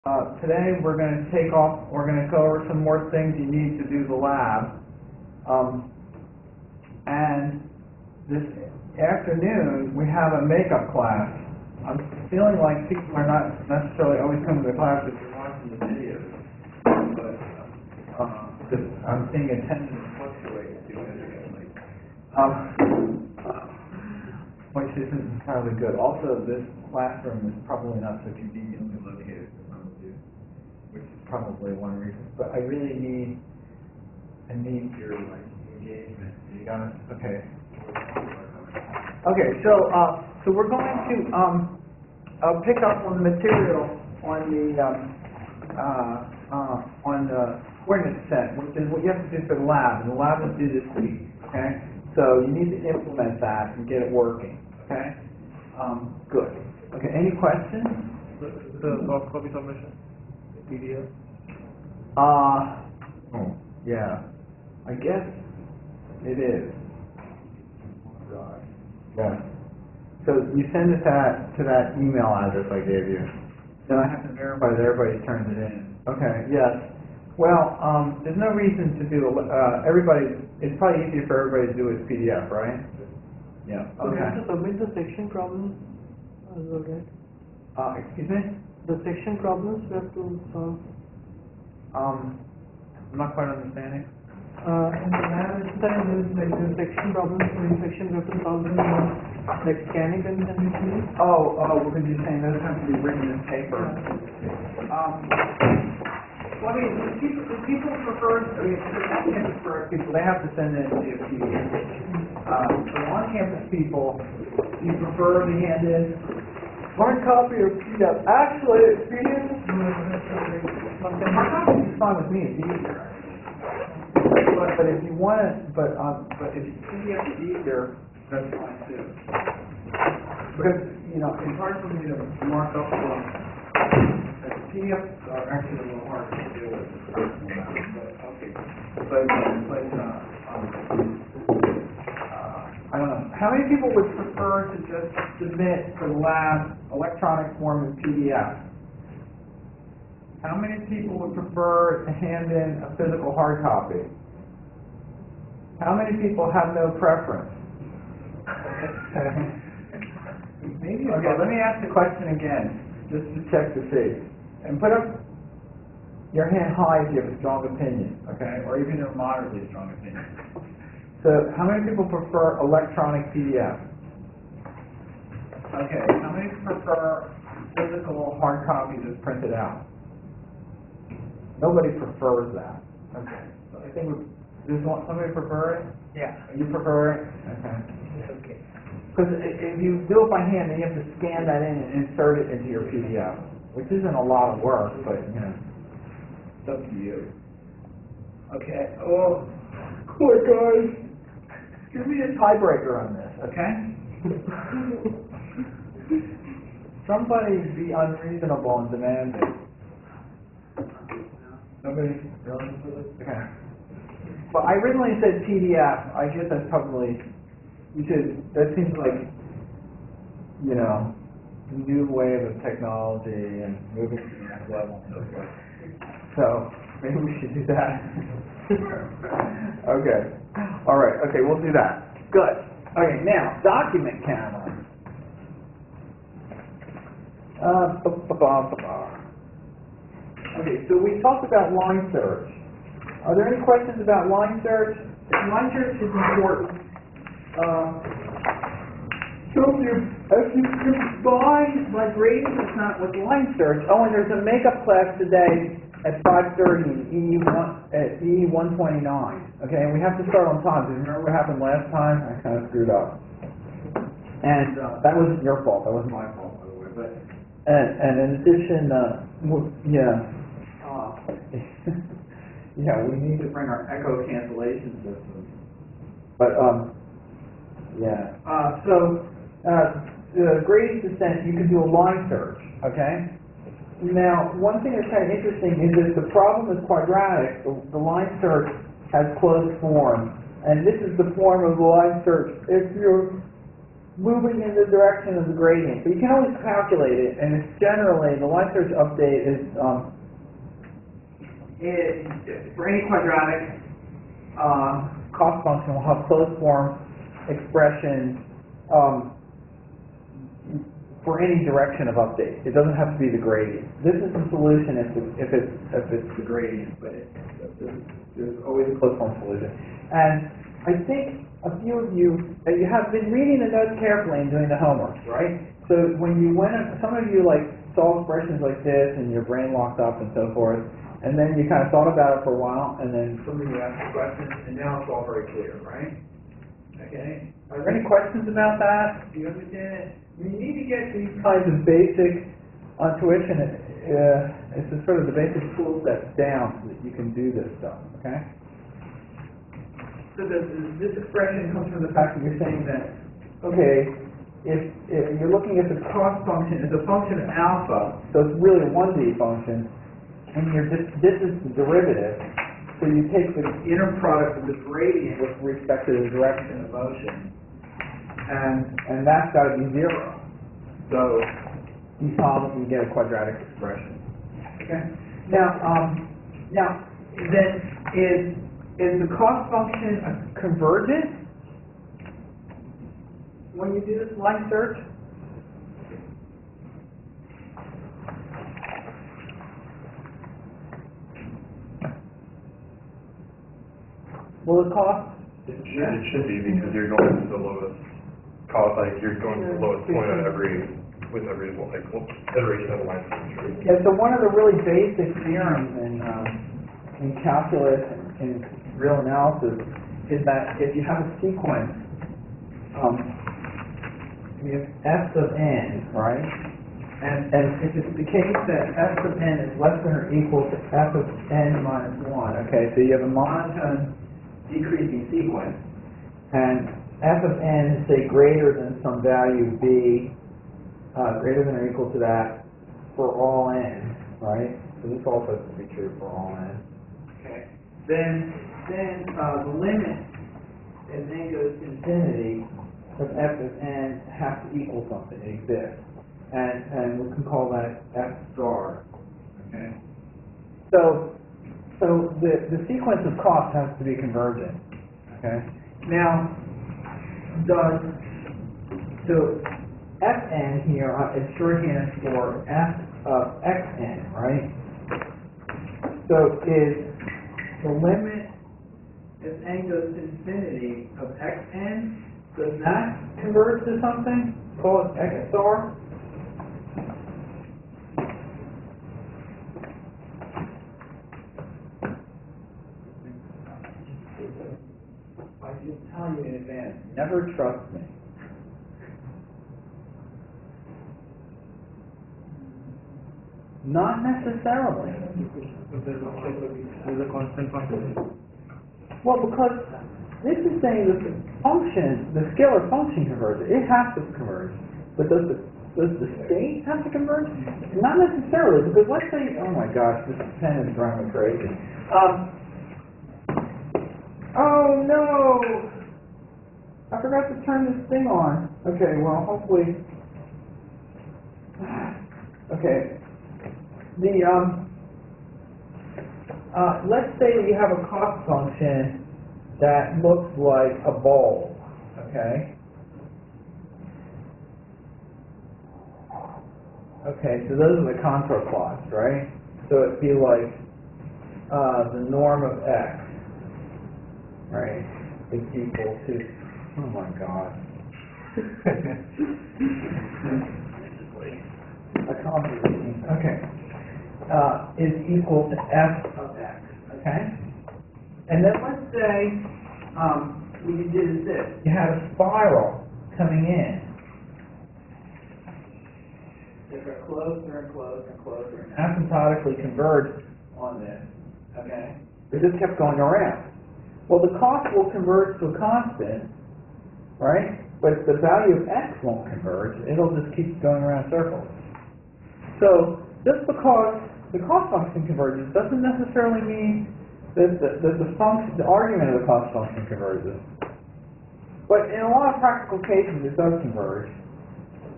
Today we're going to we're going to go over some more things you need to do the lab. And this afternoon we have a makeup class. I'm feeling like people are not necessarily always coming to the class if you're watching the videos. But I'm seeing attendance fluctuate significantly. Which isn't entirely good. Also, this classroom is probably not so conveniently located for some of you, which is probably one reason. But I really need your engagement. You got it? Okay. Okay. So we're going to pick up on the material on the coordinate set, which is what you have to do for the lab, and the lab is due this week. Okay. So you need to implement that and get it working. Okay. Good. Okay. Any questions? The soft copy submission, the PDF. Yeah. I guess it is. God. Yeah. So you send it to that email address I gave you. Then I have to verify that everybody turns it in. Okay. Yes. Well, there's no reason to do it's probably easier for everybody to do it as PDF, right? Yeah. So we Okay. have to submit the section problems as well, right? Excuse me? The section problems we have to solve. I'm not quite understanding. In the lab, there's like the section problems, the section we have to solve them like scanning and everything. Oh, because you're saying those have to be written in paper. Well, I mean, the people prefer, for on-campus people, they have to send it to a PDF. For on-campus people, you prefer to hand in hard copy or PDF. Actually, PDF is hard copy is fine with me. It's easier. But if you want it, but if PDF is easier, that's fine too. Because it's hard for me to mark up the PDFs are actually a little hard to deal with. I don't know. How many people would prefer to just submit for the lab electronic form in PDF? How many people would prefer to hand in a physical hard copy? How many people have no preference? Maybe. Okay, let me ask the question again, just to check to see. And put up your hand high if you have a strong opinion, okay? Or even a moderately strong opinion. So, how many people prefer electronic PDF? Okay, how many prefer physical hard copy that's printed out? Nobody prefers that. Okay. So I think somebody prefer it? Yeah. You prefer it? Okay. Okay. Because if you do it by hand, then you have to scan that in and insert it into your PDF. Which isn't a lot of work, but, it's up to you. Okay. Oh, my God. Give me a tiebreaker on this, okay? Somebody be unreasonable and demanding. Nobody? Really? Okay. Well, I originally said PDF. I guess that's probably, that seems like, new wave of technology and moving to the next level and so forth. So maybe we should do that. Okay. All right. Okay, we'll do that. Good. Okay, now document handling. Okay, so we talked about line search. Are there any questions about line search? Line search is important. So if you combine my grading account with line search, and there's a makeup class today at 5:30 in EE 129. Okay, and we have to start on time. Do you remember what happened last time? I kind of screwed up. And that wasn't your fault. That wasn't my fault, by the way. But and in addition, we need to bring our echo cancellation system. But gradient descent, you can do a line search, okay? Now, one thing that's kind of interesting is that the problem is quadratic. The line search has closed form, and this is the form of the line search. If your moving in the direction of the gradient. But you can always calculate it, and it's generally, the line search update is, for any quadratic cost function will have closed form expressions for any direction of update. It doesn't have to be the gradient. This is the solution if it's the gradient, but there's always a closed form solution. And I think a few of you have been reading the notes carefully and doing the homework, right? So when you some of you like saw expressions like this and your brain locked up and so forth, and then you kind of thought about it for a while, and then some of you asked questions, and now it's all very clear, right? Okay. Are there any questions about that? Do you understand it? You need to get these kinds of basic tuition. It's just sort of the basic tool sets down so that you can do this stuff. Okay. So this expression comes from the fact that you're saying that, okay, if you're looking at the cost function as a function of alpha, so it's really a 1D function, and this is the derivative. So you take the inner product of the gradient with respect to the direction of motion, and that's got to be 0. So you solve it, you get a quadratic expression. Okay. Now then is the cost function convergent when you do this line search? Well, the cost? It should be because you're going to the lowest cost, like you're going to the lowest point on with every iteration of the line search. Yeah, so one of the really basic theorems in calculus and in real analysis is that if you have a sequence, you have f of n, right? And if it's the case that f of n is less than or equal to f of n minus 1, okay, so you have a monotone decreasing sequence, and f of n is, say, greater than some value b, greater than or equal to that for all n, right? So this also has to be true for all n. Okay. Then the limit as n goes to infinity of f of n has to equal something. It exists, and we can call that f star. Okay. So the sequence of cost has to be convergent. Okay. Now, so Fn here is shorthand for f of xn, right? So is the limit as n goes to infinity of xn, does that converge to something? Call it x star? I just tell you in advance, never trust me. Not necessarily. There's a constant function. Well, because this is saying that the function, the scalar function converges. It has to converge. But does the state have to converge? Not necessarily, because let's say, oh my gosh, this pen is driving me crazy. Oh no! I forgot to turn this thing on. Okay, well, hopefully. Okay. Let's say that you have a cost function that looks like a bulb, okay? Okay, so those are the contour plots, right? So it'd be like the norm of x, right, is equal to, oh my god. A complicated, okay. Is equal to f of x, okay? And then let's say what you did is this. You had a spiral coming in. It got closer and closer and closer and asymptotically converged on this, okay? It just kept going around. Well, the cost will converge to a constant, right? But the value of x won't converge. It'll just keep going around circles. So just because the cost function converges doesn't necessarily mean that the argument of the cost function converges. But in a lot of practical cases, it does converge.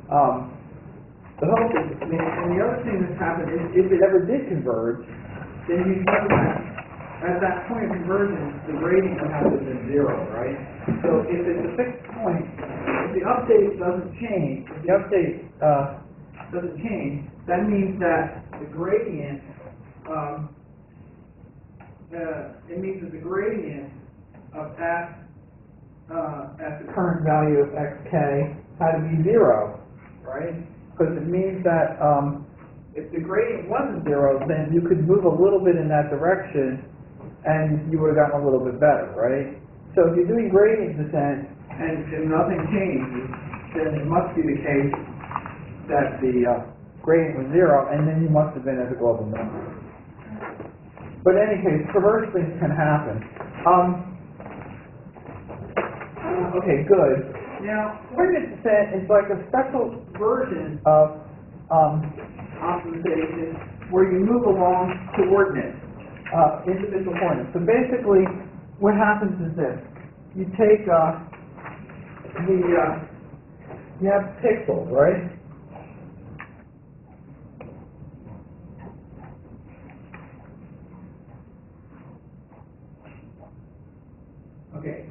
The hope is, I mean, and the other thing that's happened is, if it ever did converge, then you know that at that point of convergence, the gradient would have to have been 0, right? So if it's a fixed point, if the update doesn't change, that means that the gradient, of f at the current value of xk had to be 0, right? Because it means that if the gradient wasn't 0, then you could move a little bit in that direction and you would have gotten a little bit better, right? So if you're doing gradient descent and nothing changes, then it must be the case that the gradient was 0, and then you must have been at the global minimum. But in any case, perverse things can happen. Okay, good. Now, coordinate descent is like a special version of optimization where you move along coordinates, individual coordinates. So basically, what happens is this. You take you have pixels, right? Okay.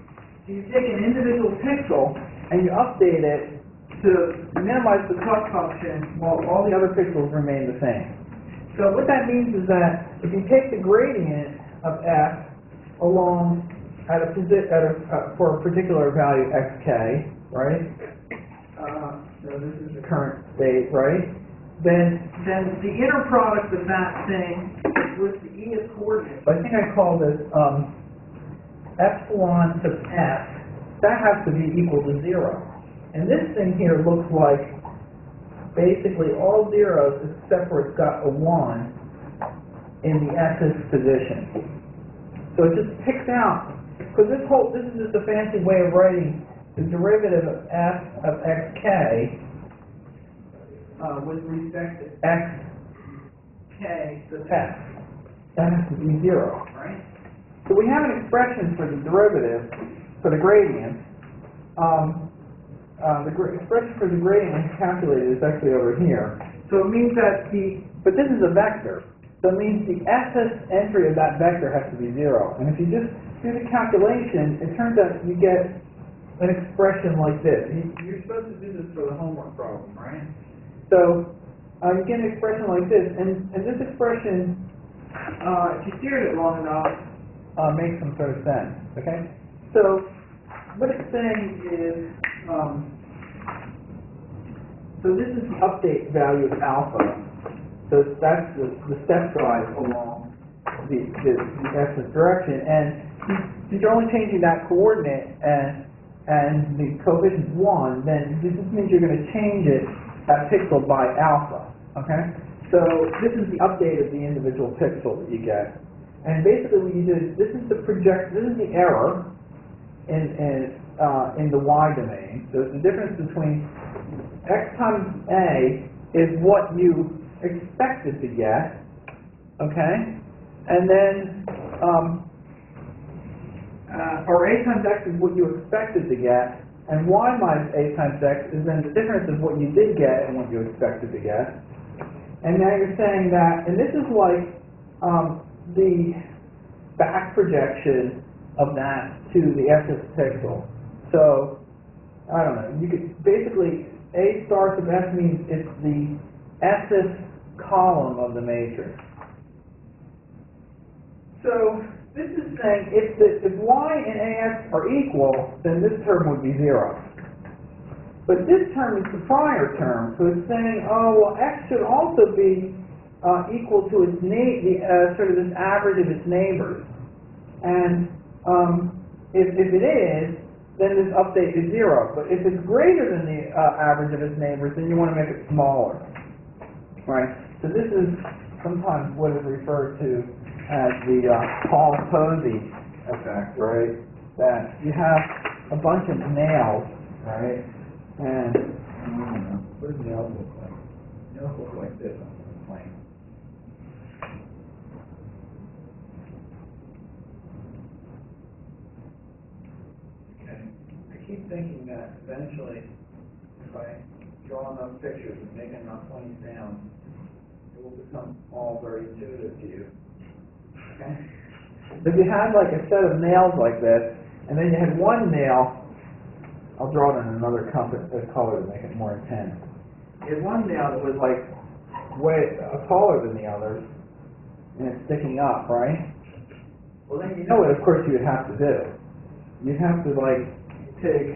So you take an individual pixel and you update it to minimize the cost function while all the other pixels remain the same. So what that means is that if you take the gradient of f along for a particular value xk, right? So this is the current state, right? Then the inner product of that thing with the e of coordinates. I think I call this epsilon to f. That has to be equal to 0. And this thing here looks like basically all zeros except for it's got a 1 in the s's position. So it just picks out, because this is just a fancy way of writing the derivative of f of xk with respect to xk to f. That has to be 0, right? So we have an expression for the derivative, for the gradient. The expression for the gradient calculated is actually over here. So it means that but this is a vector. So it means the SS entry of that vector has to be 0. And if you just do the calculation, it turns out you get an expression like this. You're supposed to do this for the homework problem, right? So you get an expression like this, and this expression, if you steer it long enough, makes some sort of sense. Okay? So what it's saying is, so this is the update value of alpha. So that's the step drive along the x's direction, and since you're only changing that coordinate and the coefficient 1, then this just means you're going to change that pixel by alpha. Okay? So this is the update of the individual pixel that you get. And basically what you do is this is the error in the y domain. So it's the difference between x times a is what you expected to get, okay? And then or a times x is what you expected to get, and y minus a times x is then the difference of what you did get and what you expected to get. And now you're saying that, and this is like the back projection of that to the SS pixel. So, I don't know, you could basically, A star sub S means it's the SS column of the matrix. So, this is saying if y and AX are equal, then this term would be 0. But this term is the prior term, so it's saying, oh, well, X should also be equal to its sort of this average of its neighbors. And if it is, then this update is 0. But if it's greater than the average of its neighbors, then you want to make it smaller. Right? So this is sometimes what is referred to as the Paul-Posey effect, right? That you have a bunch of nails, right? And, I don't know, what does nails look like? Nails look like this on the plane. Okay. I keep thinking that eventually, if I draw enough pictures and make enough points down, it will become all very intuitive to you. Okay? If you had like a set of nails like this, and then you had one nail, I'll draw it in another color to make it more intense. You had one nail that was like way taller than the others, and it's sticking up, right? Well, then you know what, of course, you would have to do. You'd have to, like, take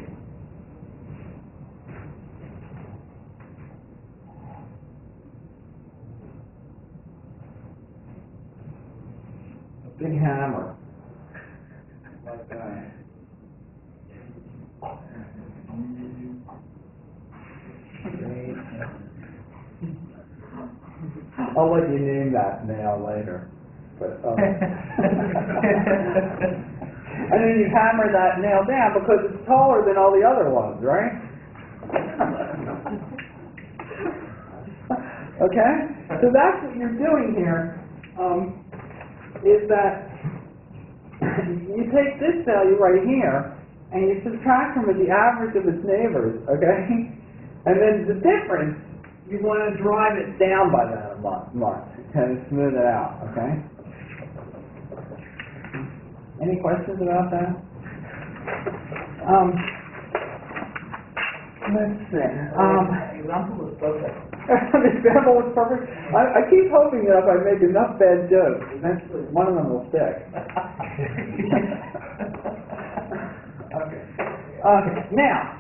a big hammer, like that. I'll let you name that nail later. But, and then you hammer that nail down because it's taller than all the other ones, right? Okay? So that's what you're doing here, is that you take this value right here and you subtract from it the average of its neighbors, okay? And then the difference, you want to drive it down by that much, and smooth it out, okay? Any questions about that? Let's see. Example was perfect. The example was perfect. I keep hoping that if I make enough bad jokes, eventually one of them will stick. Okay. Now,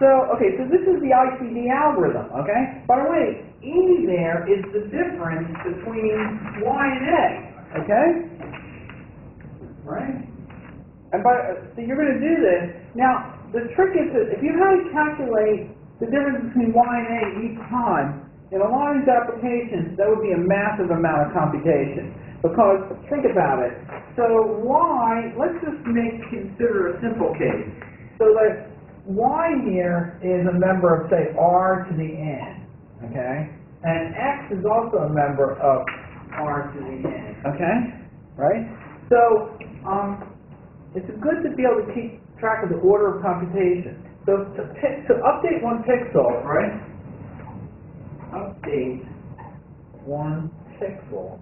so this is the ICD algorithm, okay? By the way, E there is the difference between Y and A, okay? Right? And so you're going to do this. Now, the trick is that if you had to calculate the difference between Y and A each time, in a lot of these applications, that would be a massive amount of computation. Because, think about it. So Y, let's just consider a simple case. So that Y here is a member of, say, R to the N, okay? And X is also a member of R to the N, okay? Right? So, it's good to be able to keep track of the order of computation. So to update one pixel, right? Update one pixel,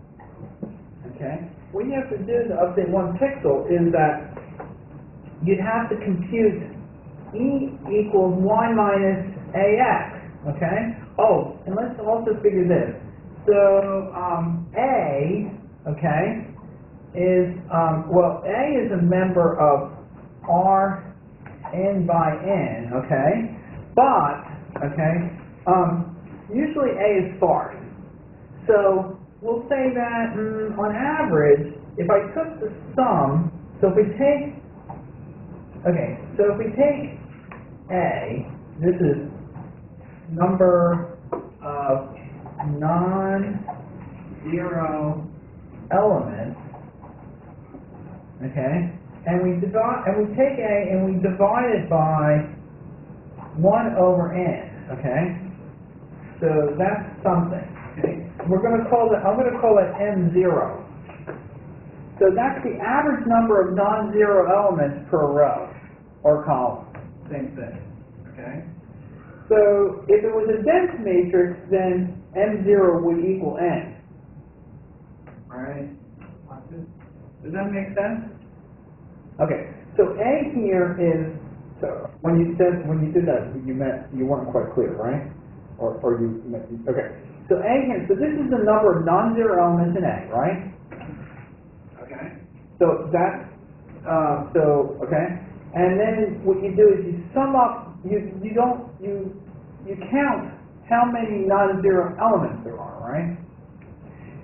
okay? What you have to do to update one pixel is that you'd have to compute E equals Y minus AX, okay? Oh, and let's also figure this. So, A, okay, is, A is a member of R n by n, okay? But, okay, usually A is sparse. So, we'll say that, on average, if I took the sum, so if we take A, this is number of non-zero elements, okay, and we take A and we divide it by 1 over n, okay? So that's something. Okay? I'm going to call it M0. So that's the average number of non-zero elements per row or column. Same thing. Okay? So if it was a dense matrix, then M0 would equal n. Alright? Does that make sense? Okay. So A here is, so when you did that, you weren't quite clear, right? Or you meant, okay. So A here, so this is the number of non-zero elements in A, right? Okay. So that's, okay. And then what you do is you sum up, you count how many non-zero elements there are, right?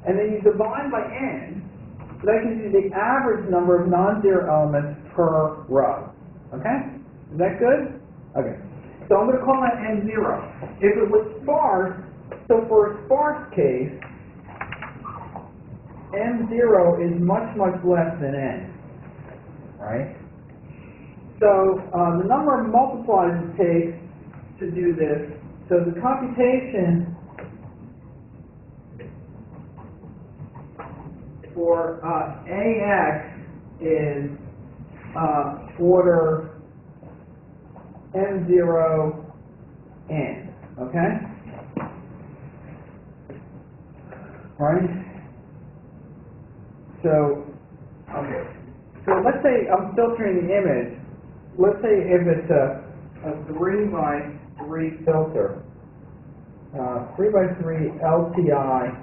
And then you divide by n, so that gives you the average number of non-zero elements per row. Okay? Is that good? Okay. So I'm going to call that M0. If it was sparse, so for a sparse case, M0 is much, much less than n. Right? So the number of multipliers it takes to do this, so the computation for AX is order M0 n, okay? Right? So, okay. So let's say I'm filtering the image. Let's say if it's a 3 by 3 filter, 3 by 3 LTI,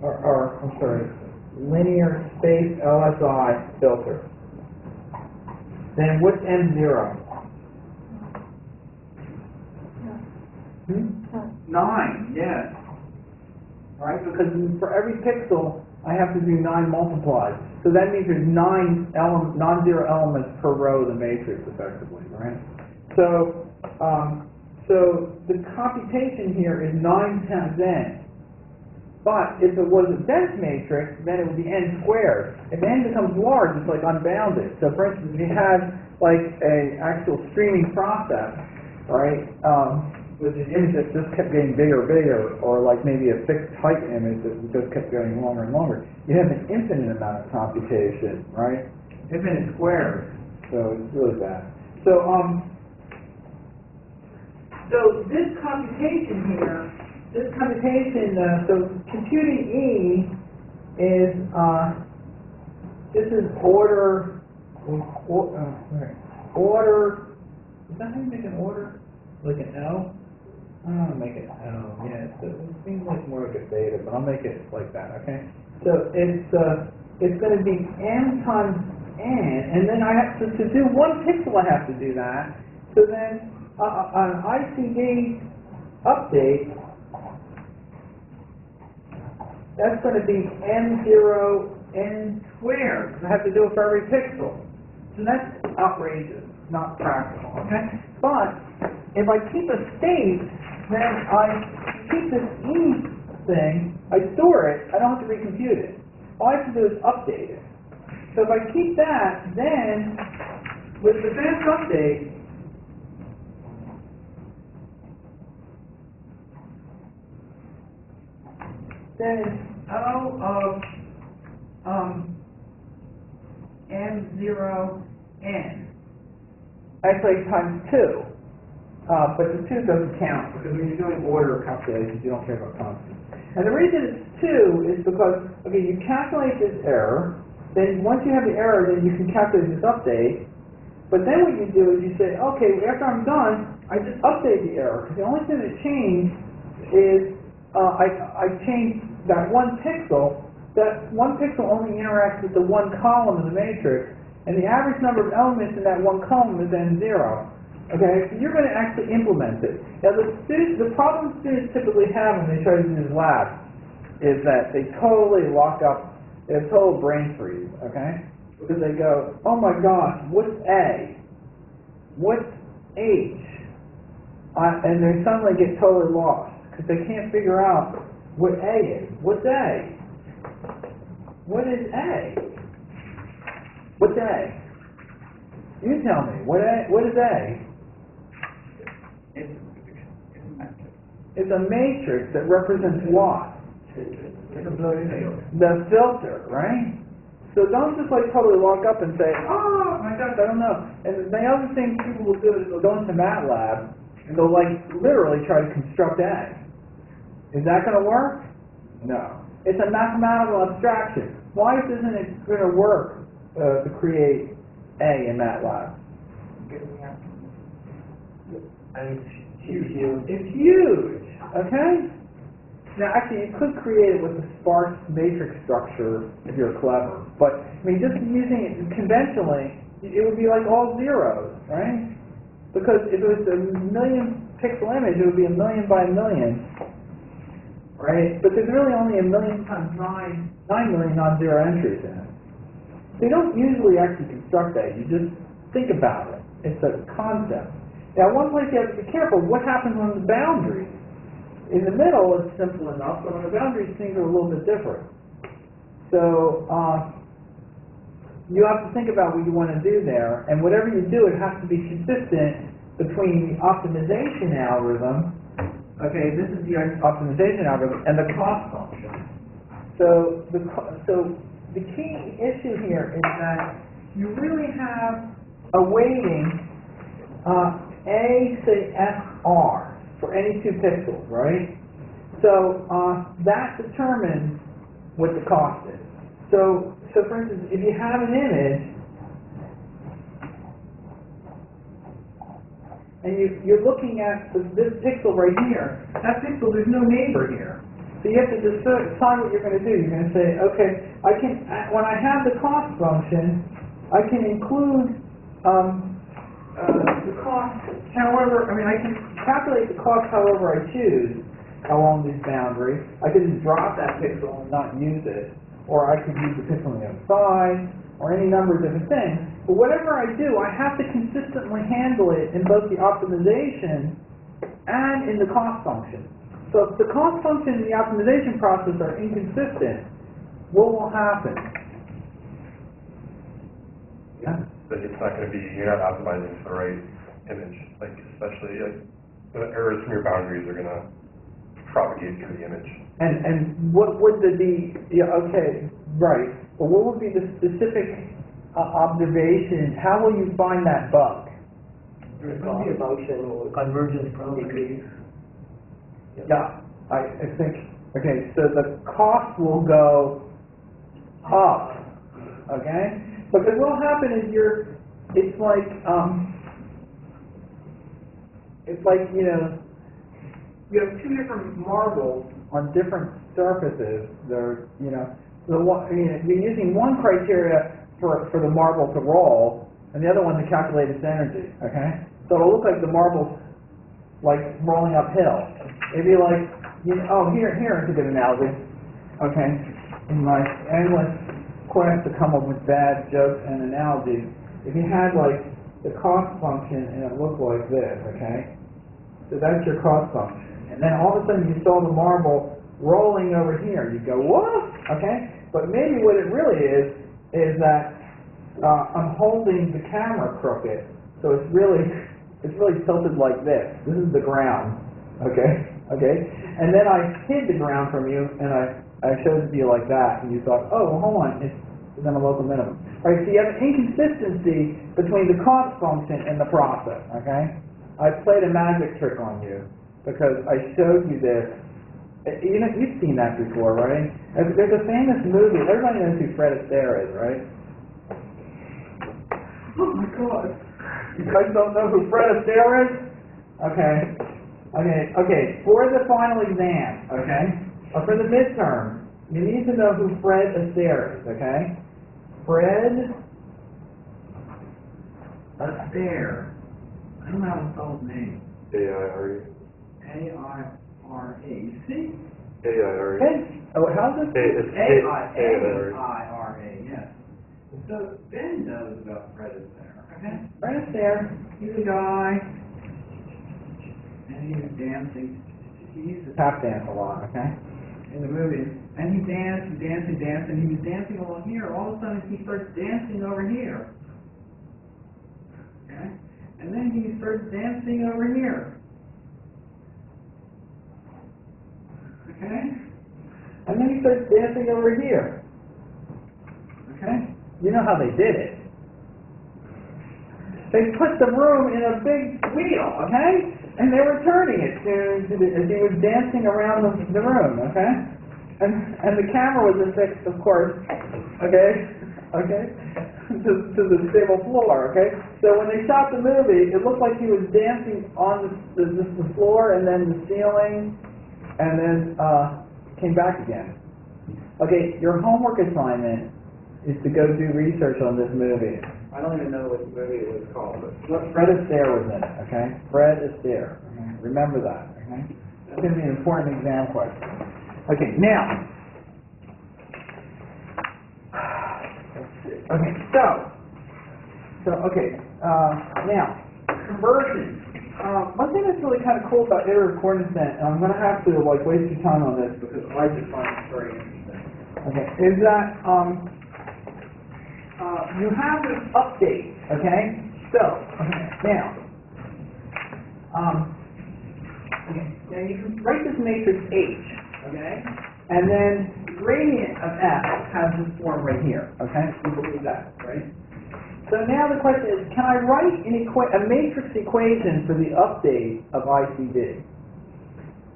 or I'm sorry, linear space LSI filter. Then what's M0? 9, yes. Right, because for every pixel, I have to do 9 multiplies. So that means there's 9 non-zero elements per row of the matrix, effectively, right? So, so the computation here is 9 times n. But if it was a dense matrix, then it would be n squared. If n becomes large, it's like unbounded. So for instance, if you had like a actual streaming process, right, with an image that just kept getting bigger and bigger, or like maybe a fixed height image that just kept getting longer and longer, you have an infinite amount of computation, right? Infinite squared. So it's really bad. So so this computation here, so computing E is, this is order, is that how you make an order? Like an L? I don't want to make it L, yeah, it seems like more like a beta, but I'll make it like that, okay? So it's going to be n times n, and then I have to do 1 pixel I have to do that, so then an ICD update, that's going to be M0 n squared. I have to do it for every pixel. So that's outrageous, not practical, okay? But if I keep a state, then I keep this E thing, I store it, I don't have to recompute it. All I have to do is update it. So if I keep that, then with the fast update, then it's O of M0 n. Actually, times 2. But the 2 doesn't count, because when you're doing order calculations, you don't care about constants. And the reason it's 2 is because, okay, you calculate this error, then once you have the error, then you can calculate this update, but then what you do is you say, okay, after I'm done, I just update the error, because the only thing that changed is I changed that 1 pixel. That 1 pixel only interacts with the 1 column of the matrix, and the average number of elements in that 1 column is n0. Okay, so you're going to actually implement it. Now, the problem students typically have when they try to do this lab is that they totally lock up, they have total brain freeze, okay? Because they go, oh my gosh, what's A? What's H? And they suddenly get totally lost because they can't figure out what A is. What's A? What is A? What's A? You tell me. What is A? It's a matrix that represents what? The filter, right? So don't just like totally lock up and say, oh my gosh, I don't know. And the other thing people will do is they'll go into MATLAB and they'll like literally try to construct A. Is that going to work? No. It's a mathematical abstraction. Why isn't it going to work to create A in MATLAB? And it's huge. It's huge, okay? Now, actually, you could create it with a sparse matrix structure if you're clever. But, I mean, just using it conventionally, it would be like all zeros, right? Because if it was a 1,000,000 pixel image, it would be 1,000,000 by 1,000,000, right? But there's really only 1,000,000 times 9,000,000 non-zero entries in it. So you don't usually actually construct that. You just think about it. It's a concept. Now, one place you have to be careful, what happens on the boundaries? In the middle, it's simple enough, but on the boundaries, things are a little bit different. So, you have to think about what you want to do there, and whatever you do, it has to be consistent between the optimization algorithm, okay, this is the optimization algorithm, and the cost function. So, the key issue here is that you really have awaiting, say SR for any 2 pixels, right? So, that determines what the cost is. So for instance, if you have an image, and you're looking at this pixel right here, that pixel, there's no neighbor here. So you have to decide what you're going to do. You're going to say, okay, when I have the cost function, I can include the cost however, I can calculate the cost however I choose along these boundaries. I could just drop that pixel and not use it, or I could use the pixel on the other side, or any number of different things. But whatever I do, I have to consistently handle it in both the optimization and in the cost function. So if the cost function and the optimization process are inconsistent, what will happen? Yeah. But it's not going to be, you're not optimizing for the right image, like especially like the errors from your boundaries are going to propagate through the image. And what would be, okay, right, but what would be the specific observation? How will you find that bug? There's going to be a function or convergence decrease. Yeah, I think, okay, so the cost will go up, okay? Because what will happen is it's like, you have 2 different marbles on different surfaces. They're, you're using one criteria for the marble to roll, and the other one to calculate its energy, okay? So it'll look like the marble's like rolling uphill. It'd be like, here's a good analogy, okay? In my endless quest to come up with bad jokes and analogies, if you had like the cost function and it looked like this, okay? So that's your cost function. And then all of a sudden you saw the marble rolling over here. You go, what? Okay? But maybe what it really is that I'm holding the camera crooked, so it's really tilted like this. This is the ground, okay? Okay? And then I hid the ground from you, and I showed it to you like that, and you thought, oh, well, hold on, it's within a local minimum. All right, so you have an inconsistency between the cost function and the process, okay? I played a magic trick on you, because I showed you this. You've seen that before, right? There's a famous movie, everybody knows who Fred Astaire is, right? Oh my God. You guys don't know who Fred Astaire is? Okay, for the final exam, okay, or for the midterm, you need to know who Fred Astaire is, okay? Fred Astaire. I don't know how to spell his name. A-I-R-E. A-I-R-E. You see? A-I-R-E. Oh, how's this? A-I-R-E. A-I-R-E, yes. So Ben knows about Fred Astaire, okay? Fred Astaire, he's a guy, and he was dancing. He used to tap dance a lot, okay? In the movies. And he danced, and he was dancing along here. All of a sudden he starts dancing over here. Okay? And then he starts dancing over here. Okay? And then he starts dancing over here. Okay? You know how they did it. They put the room in a big wheel, okay? And they were turning it as he was dancing around the room, okay? And the camera was affixed, of course, okay? To the stable floor, okay? So when they shot the movie, it looked like he was dancing on the floor and then the ceiling, and then came back again. Okay, your homework assignment is to go do research on this movie. I don't even know what movie it was called, but Fred Astaire was in it, okay? Fred Astaire. Okay? Remember that, okay? That's going to be an important exam question. Okay, now, okay, now, conversion. One thing that's really kind of cool about iterative coordinate descent, and I'm going to have to waste your time on this because I just find it very interesting. Okay, is that you have this update. Okay, so now you can write this matrix H. Okay, and then gradient of F has this form right here. Okay, you believe that, right? So now the question is, can I write a matrix equation for the update of ICD?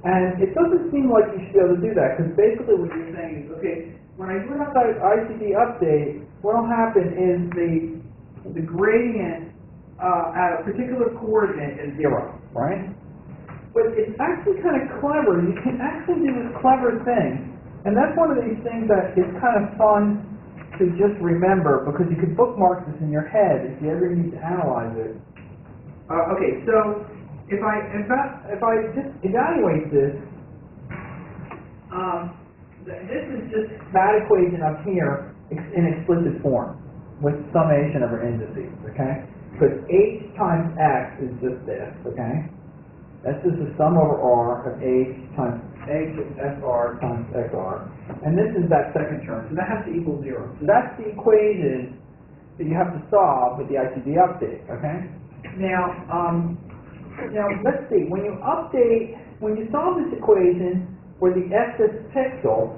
And it doesn't seem like you should be able to do that, because basically what you're saying is, okay, when I do an ICD update, what will happen is the gradient at a particular coordinate is 0, right? But it's actually kind of clever. You can actually do this clever thing. And that's one of these things that is kind of fun to just remember, because you can bookmark this in your head if you ever need to analyze it. Okay, so if I just evaluate this, this is just that equation up here in explicit form with summation of our indices, okay? Because h times x is just this, okay? That's just the sum over r of h times h of sr times xr. And this is that second term, so that has to equal 0. So that's the equation that you have to solve with the ICD update, okay? Now let's see, when you solve this equation for the xth pixel,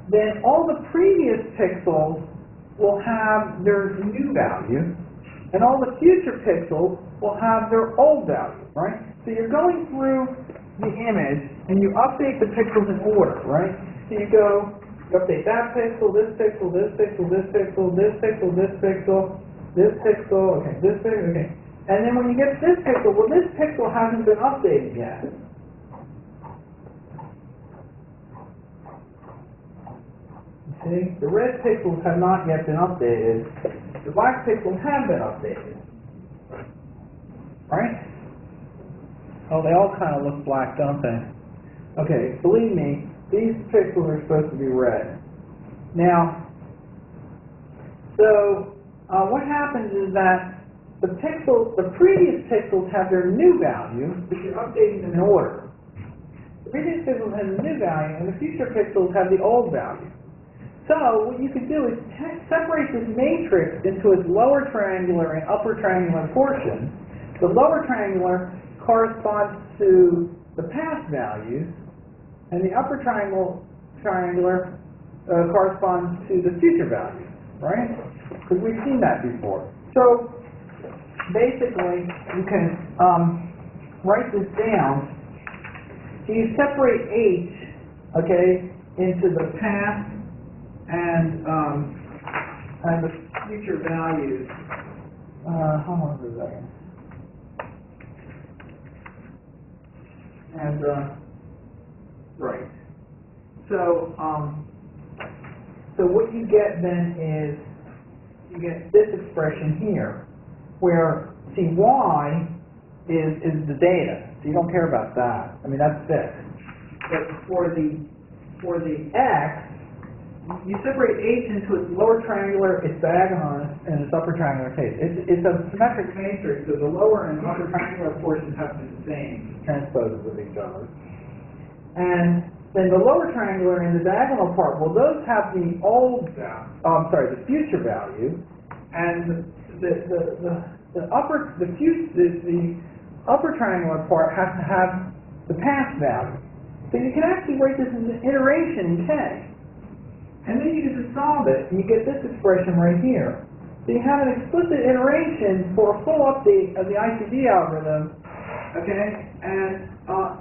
then all the previous pixels will have their new value, and all the future pixels will have their old value, right? So you're going through the image, and you update the pixels in order, right? So you update that pixel, this pixel, this pixel, this pixel, this pixel, this pixel, this pixel, okay, this pixel, okay. And then when you get to this pixel, well, this pixel hasn't been updated yet. See, the red pixels have not yet been updated. The black pixels have been updated. Right? Oh, they all kind of look black, don't they? Okay, believe me, these pixels are supposed to be red. Now, so what happens is that the previous pixels have their new value, but you're updating them in order. The previous pixels have the new value, and the future pixels have the old value. So what you could do is separate this matrix into its lower triangular and upper triangular portions. The lower triangular corresponds to the past values, and the upper triangular corresponds to the future values, right? Because we've seen that before. So basically, you can write this down. So you separate H, okay, into the past and the future values. Hold on for a second. And right. So so what you get then is you get this expression here, where see y is the data, so you don't care about that. I mean, that's fixed. But for the x, you separate h into its lower triangular, its diagonal, and its upper triangular case. It's a symmetric matrix, so the lower and upper triangular portions have to be the same, transposes of each other. And then the lower triangular and the diagonal part, well, those have the the future value, and the upper triangular part has to have the past value. So you can actually write this as an iteration in K. And then you can just solve it, and you get this expression right here. So you have an explicit iteration for a full update of the ICD algorithm, okay, and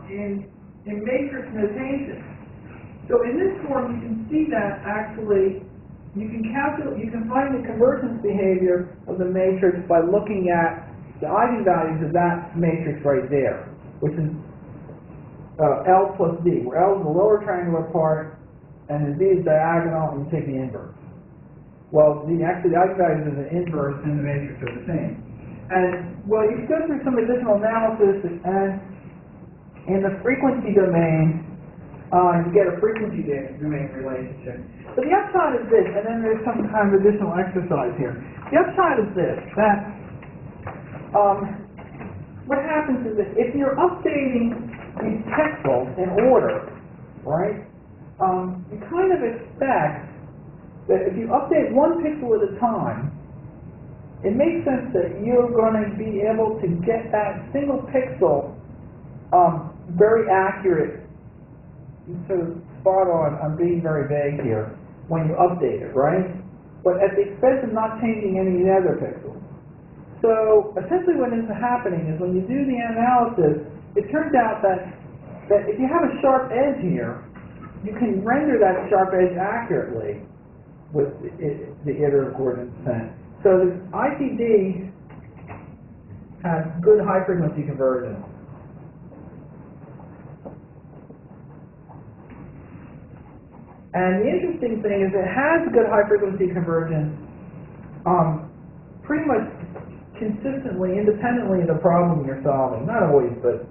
in matrix notation. So in this form, you can see that actually you can find the convergence behavior of the matrix by looking at the eigenvalues of that matrix right there, which is L plus D, where L is the lower triangular part, and then D is diagonal, and you take the inverse. Well, actually the eigenvalues of the inverse and the matrix are the same. And, well, you can go through some additional analysis, and in the frequency domain, you get a frequency domain relationship. But the upside is this, and then there's some kind of additional exercise here. The upside is this, that what happens is that if you're updating these pixels in order, right, you kind of expect that if you update one pixel at a time, it makes sense that you're going to be able to get that single pixel very accurate, so spot on. I'm being very vague here when you update it, right? but at the expense of not changing any of the other pixels. So essentially what is happening is when you do the analysis, it turns out that if you have a sharp edge here, you can render that sharp edge accurately with the iterative coordinate descent. So the ICD has good high frequency conversion. And the interesting thing is it has good high frequency conversion pretty much consistently, independently of the problem you're solving. Not always, but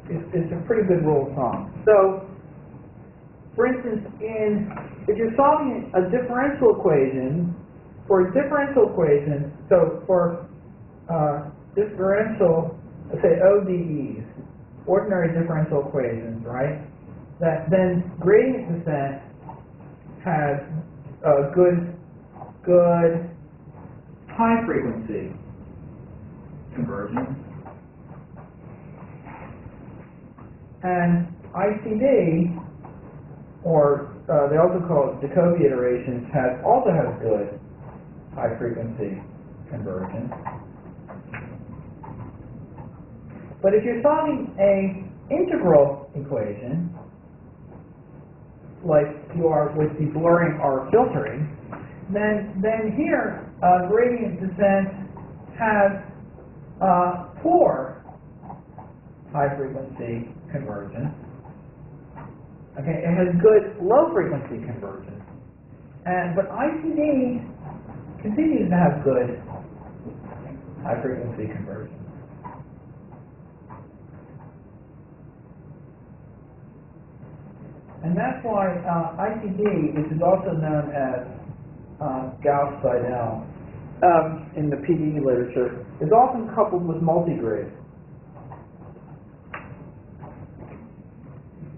it's a pretty good rule of thumb. So, for instance, if you're solving a differential equation, for a differential equation, so for differential, let's say ODEs, ordinary differential equations, right? That then gradient descent has a good high frequency conversion. And ICD, or they also call it Jacobi iterations, also has good high frequency conversion. But if you're solving a integral equation, like you are with the blurring or filtering, then here gradient descent has poor high frequency conversion. Okay, it has good low frequency conversion, but ICD continues to have good high frequency conversion. And that's why ICD, which is also known as Gauss-Seidel in the PDE literature, is often coupled with multigrid.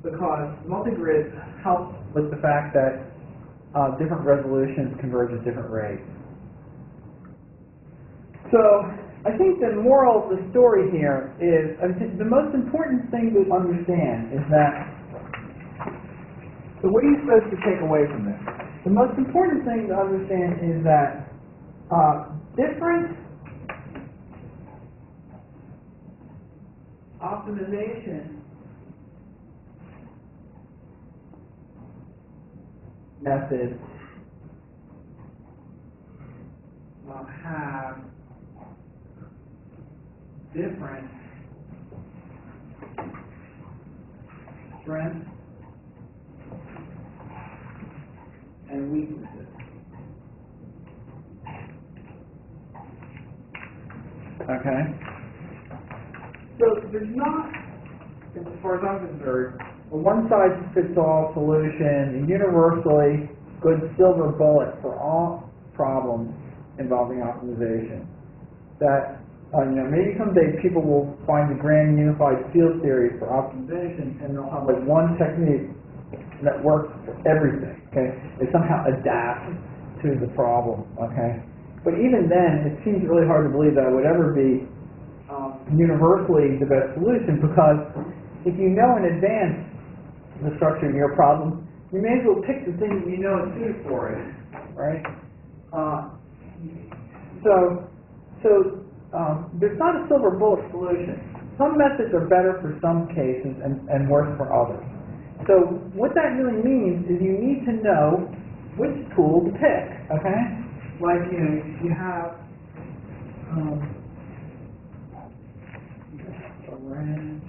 Because multigrid helps with the fact that different resolutions converge at different rates. So I think the moral of the story here is, the most important thing to understand is that, so what are you supposed to take away from this? The most important thing to understand is that different optimization methods have different strengths and weaknesses. Okay? So there's not, as far as I'm concerned, a one-size-fits-all solution, a universally good silver bullet for all problems involving optimization. That, maybe someday people will find the grand unified field theory for optimization, and they'll have like one technique that works for everything, okay? It somehow adapts to the problem, okay? But even then, it seems really hard to believe that it would ever be universally the best solution, because if you know in advance the structure of your problem, you may as well pick the thing that you know is suited for it, right? There's not a silver bullet solution. Some methods are better for some cases and worse for others. So what that really means is you need to know which tool to pick, okay? Like, you have a wrench,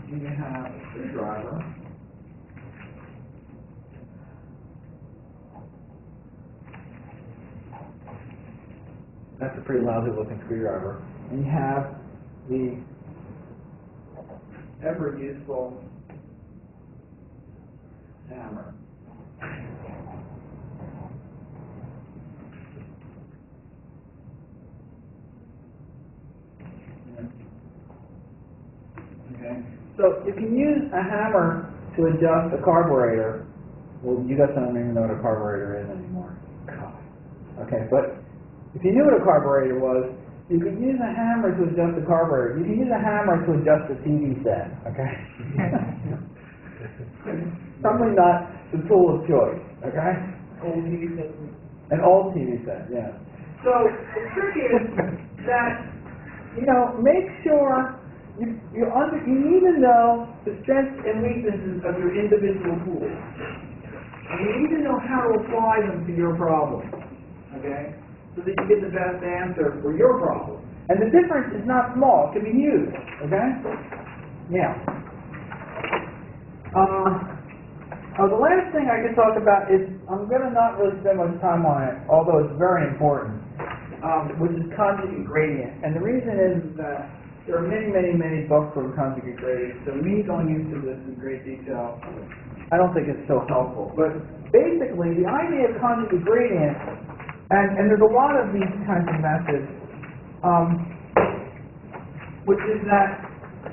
you have a screwdriver, that's a pretty lousy looking screwdriver, and you have the ever useful hammer. Okay. So you can use a hammer to adjust a carburetor. Well, you guys don't even know what a carburetor is anymore. God. Okay, but if you knew what a carburetor was, you could use a hammer to adjust the carburetor. You can use a hammer to adjust the TV set, okay? Probably not the tool of choice, okay? Old TV set. An old TV set, yes. So the trick is that, make sure you need to know the strengths and weaknesses of your individual tools. And you need to know how to apply them to your problem, okay? So that you get the best answer for your problem. And the difference is not small, it can be huge, okay? Now, the last thing I can talk about is, I'm going to not really spend much time on it, although it's very important, which is conjugate gradient. And the reason is that there are many, many, many books on conjugate gradient, so me going into this in great detail, I don't think it's so helpful. But basically, the idea of conjugate gradient, and there's a lot of these kinds of methods, which is that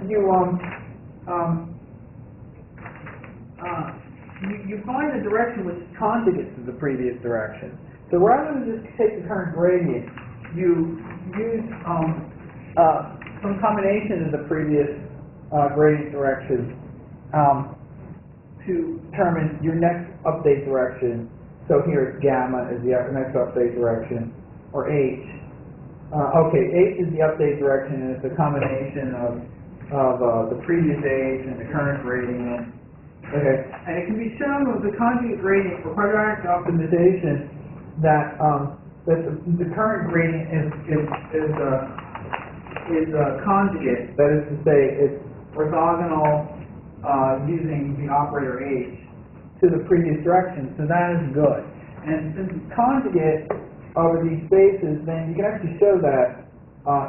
you find a direction which is conjugate to the previous direction. So rather than just take the current gradient, you use some combination of the previous gradient directions to determine your next update direction. So here gamma is the next update direction, or H. H is the update direction, and it's a combination of the previous H and the current gradient. Okay, and it can be shown with the conjugate gradient for quadratic optimization that the current gradient is conjugate. That is to say, it's orthogonal using the operator H to the previous direction. So that is good. And since it's conjugate over these spaces, then you can actually show that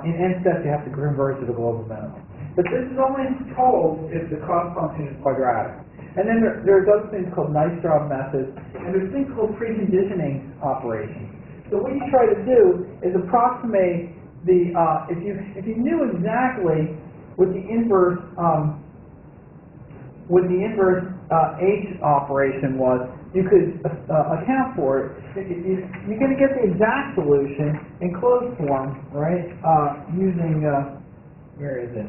in n steps you have to converge to the global minimum. But this is only told if the cost function is quadratic. And then there's other things called Nystrom methods, and there's things called preconditioning operations. So what you try to do is approximate the, if you knew exactly what the inverse H operation was, you could account for it. You're going to get the exact solution in closed form, right? Using, where is it?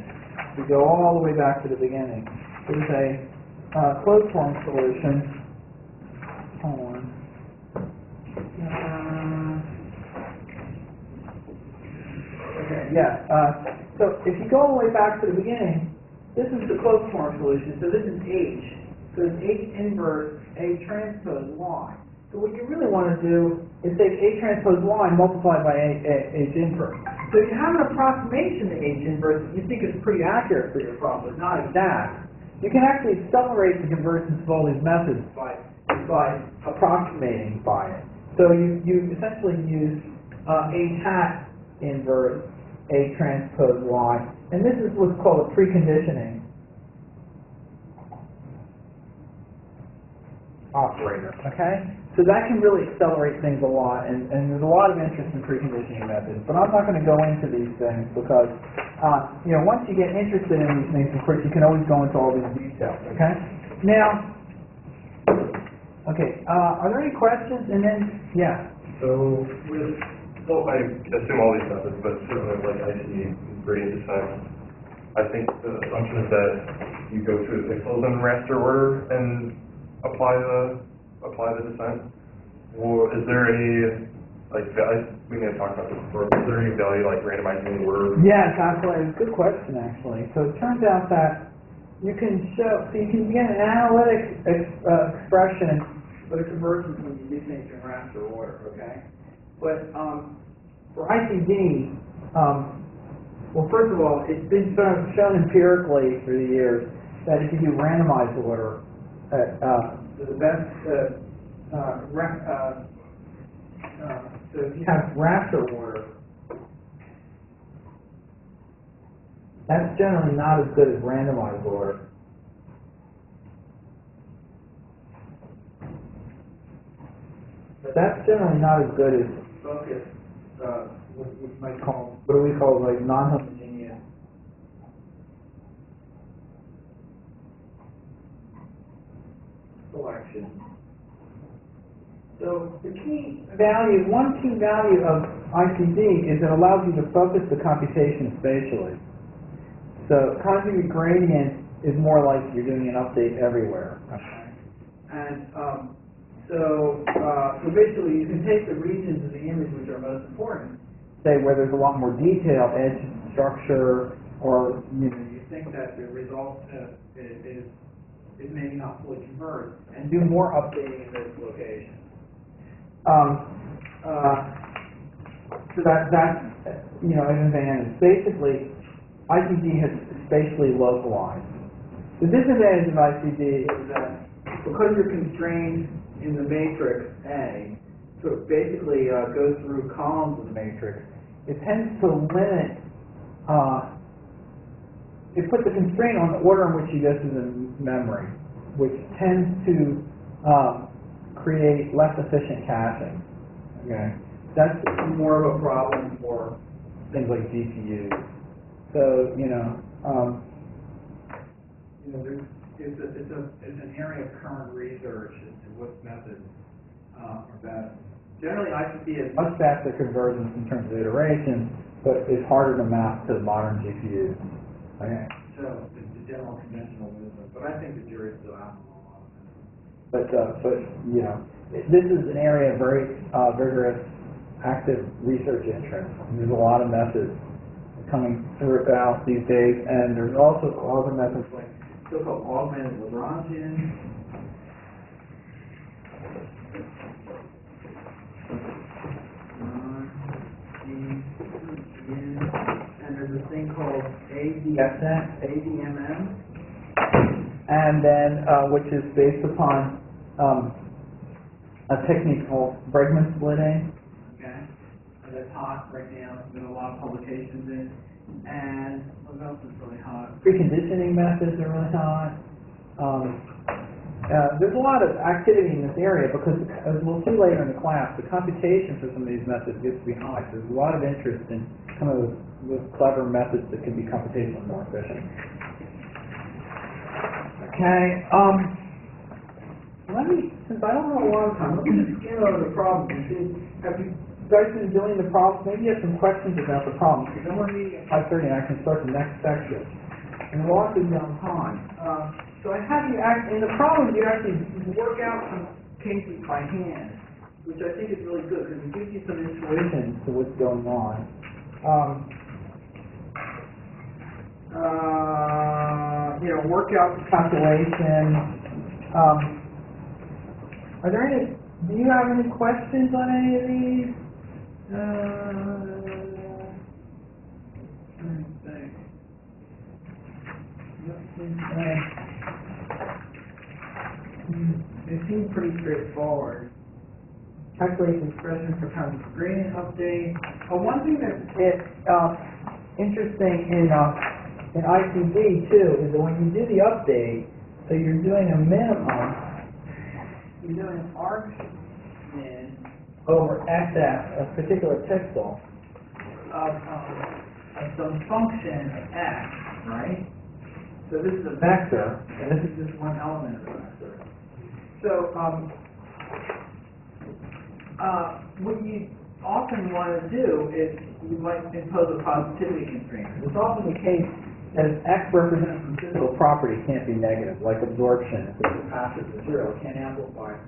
We go all the way back to the beginning. There's a closed form solution. Hold on. Okay, yeah. So if you go all the way back to the beginning, this is the closed form solution. So this is H. So it's H inverse A transpose Y. So what you really want to do is take A transpose Y and multiply by H inverse. So if you have an approximation to H inverse that you think is pretty accurate for your problem, but not exact, you can actually accelerate the convergence of all these methods by approximating by it. So you essentially use H hat inverse A transpose Y, and this is what's called a preconditioning operator, okay? So that can really accelerate things a lot, and there's a lot of interest in preconditioning methods, but I'm not going to go into these things because, once you get interested in these things, of course, you can always go into all these details, okay? Now, are there any questions? And then, yeah. So, I assume all these methods, but certainly like ICD gradient descent, I think the assumption is that you go through the pixels in raster order and apply the descent. Or is there any, we may have talked about this before, but is there any value like randomizing the order? Yes, absolutely. It's a good question, actually. So it turns out that you can get an analytic expression, but it converges when you do things in raster order, okay? But for ICD, well, first of all, it's been shown empirically through the years that if you do randomized order, the best, so if you have raster order, that's generally not as good as randomized order. But that's generally not as good as focused, what do we call like non-homogeneous selection. So the one key value of ICD is it allows you to focus the computation spatially. So conjugate gradient is more like you're doing an update everywhere. Okay? And So basically, you can take the regions of the image which are most important, say where there's a lot more detail, edge structure, or you think that the result is maybe not fully converged, and do more updating in those locations. So that's an advantage. Basically, ICD has spatially localized. The disadvantage of ICD is that because you're constrained in the matrix A, so it basically goes through columns of the matrix, it tends to limit, it puts a constraint on the order in which you go through the memory, which tends to create less efficient caching. Okay, that's more of a problem for things like GPUs. So it's an area of current research as to what methods are best. Generally, ICD is much faster convergence in terms of iteration, but it's harder to map to modern GPUs. Okay. So the general conventional wisdom, but I think the jury's still out on a lot of that. But this is an area of very vigorous, active research interest. There's a lot of methods coming throughout these days, and there's also other methods like so-called augmented Lagrangian. And there's this thing called ADMM, and then which is based upon a technique called Bregman splitting. Okay, and that's hot right now. There's been a lot of publications in. And what else is really hot? Preconditioning methods are really hot. There's a lot of activity in this area because, as we'll see later in the class, the computation for some of these methods gets to be high. So there's a lot of interest in some of those clever methods that can be computationally more efficient. Okay. Since I don't have a lot of time, let me just skim over the problems and see, have you guys been doing the problems? Maybe you have some questions about the problems, because then we're meeting at 5:30 and I can start the next section. And we'll also be on time. So I have you in the problems, you actually work out some cases by hand, which I think is really good, because it gives you some intuition to what's going on. Work out the calculation. Do you have any questions on any of these? It seems pretty straightforward. Calculate expression for kind of gradient update. One thing that's interesting in ICD too is that when you do the update, so you're doing a minimum, you're doing an arc min over xf, a particular pixel, of some function of x, right? So this is a vector, and this is just one element of the vector. So what you often want to do is you might impose a positivity constraint. It's often the case that an x represents some physical property can't be negative, like absorption. If it's a passive material, it can't amplify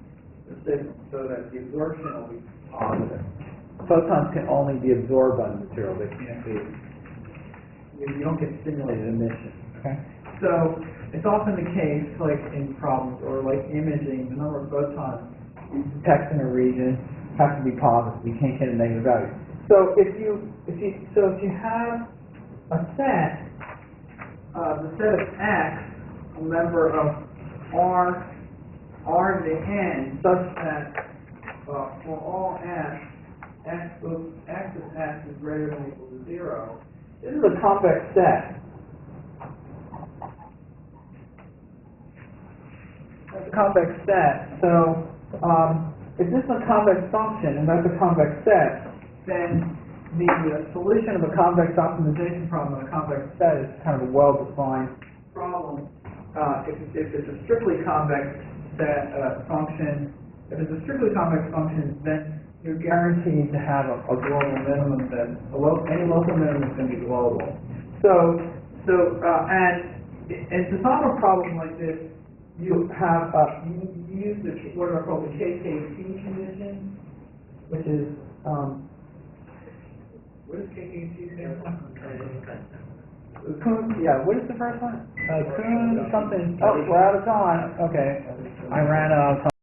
the signal, so that the absorption will be positive. Photons can only be absorbed by the material. They can't be, you don't get stimulated emission. Okay? So it's often the case, like in problems or like imaging, the number of photons you detect in a region has to be positive. You can't get a negative value. So if you have a set, the set of x, a member of R to the n, such that for all x of x is greater than or equal to 0. This is a convex set. That's a convex set. So if this is a convex function and that's a convex set, then the solution of a convex optimization problem in a convex set is kind of a well-defined problem. If it's a strictly convex set function, then you're guaranteed to have a global minimum that any local minimum is going to be global. And to solve a problem like this, you have you use what are called the KKT conditions. which is, What is KKC stand for? Coon, yeah, what is the first one? Coon something, oh, we're out of time, okay. I ran out of time.